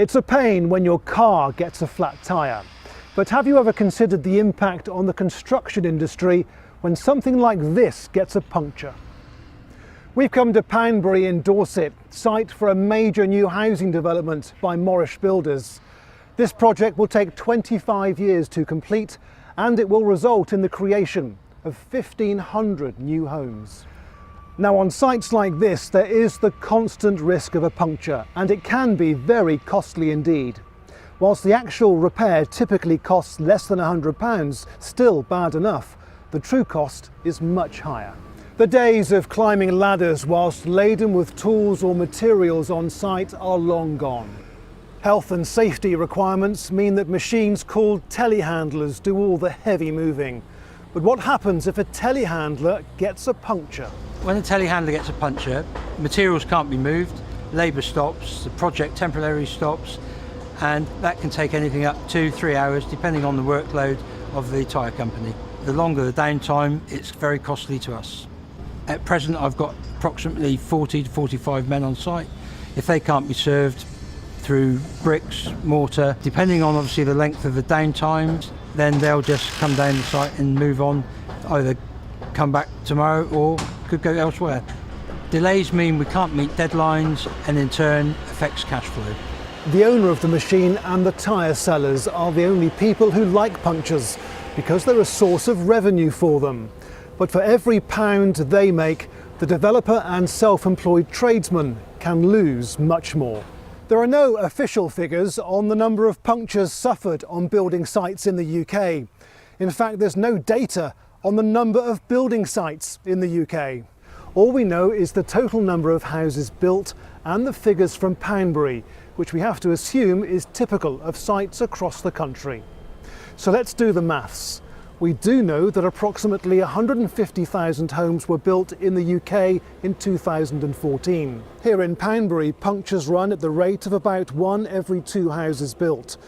It's a pain when your car gets a flat tyre, but have you ever considered the impact on the construction industry when something like this gets a puncture? We've come to Poundbury in Dorset, site for a major new housing development by Morrish Builders. This project will take 25 years to complete, and it will result in the creation of 1,500 new homes. Now, on sites like this, there is the constant risk of a puncture, and it can be very costly indeed. Whilst the actual repair typically costs less than £100, still bad enough, the true cost is much higher. The days of climbing ladders whilst laden with tools or materials on site are long gone. Health and safety requirements mean that machines called telehandlers do all the heavy moving. But what happens if a telehandler gets a puncture? When a telehandler gets a puncture, materials can't be moved, labour stops, the project temporarily stops, and that can take anything up to 3 hours depending on the workload of the tyre company. The longer the downtime, it's very costly to us. At present, I've got approximately 40 to 45 men on site. If they can't be served through bricks, mortar, depending on obviously the length of the downtime, then they'll just come down the site and move on, either come back tomorrow or could go elsewhere. Delays mean we can't meet deadlines and in turn affects cash flow. The owner of the machine and the tyre sellers are the only people who like punctures because they're a source of revenue for them. But for every pound they make, the developer and self-employed tradesman can lose much more. There are no official figures on the number of punctures suffered on building sites in the UK. In fact, there's no data on the number of building sites in the UK. All we know is the total number of houses built and the figures from Poundbury, which we have to assume is typical of sites across the country. So let's do the maths. We do know that approximately 150,000 homes were built in the UK in 2014. Here in Poundbury, punctures run at the rate of about 1 every 2 houses built.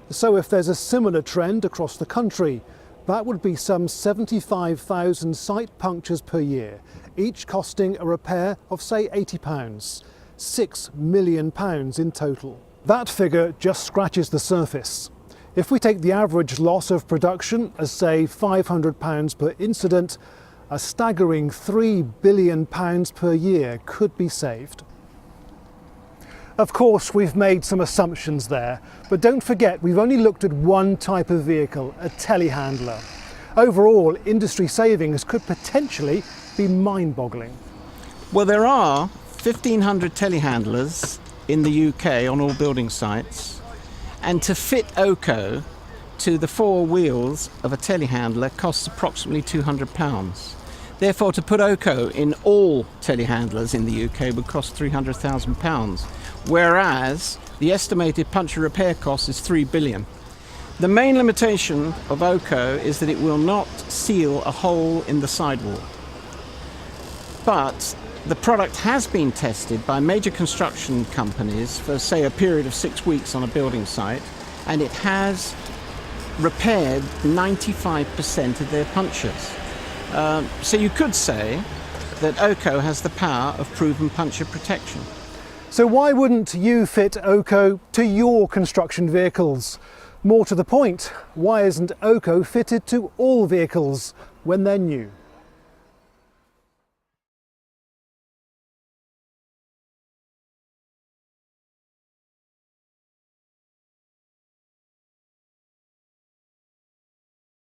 So if there's a similar trend across the country, that would be some 75,000 site punctures per year, each costing a repair of say £80, £6 million in total. That figure just scratches the surface. If we take the average loss of production as say £500 per incident, a staggering £3 billion per year could be saved. Of course, we've made some assumptions there, but don't forget we've only looked at one type of vehicle, a telehandler. Overall, industry savings could potentially be mind-boggling. Well, there are 1,500 telehandlers in the UK on all building sites. And to fit OKO to the 4 wheels of a telehandler costs approximately £200. Therefore, to put OKO in all telehandlers in the UK would cost £300,000, whereas the estimated puncture repair cost is £3 billion. The main limitation of OKO is that it will not seal a hole in the sidewall. But the product has been tested by major construction companies for, say, a period of 6 weeks on a building site, and it has repaired 95% of their punctures. So you could say that OKO has the power of proven puncture protection. So why wouldn't you fit OKO to your construction vehicles? More to the point, why isn't OKO fitted to all vehicles when they're new?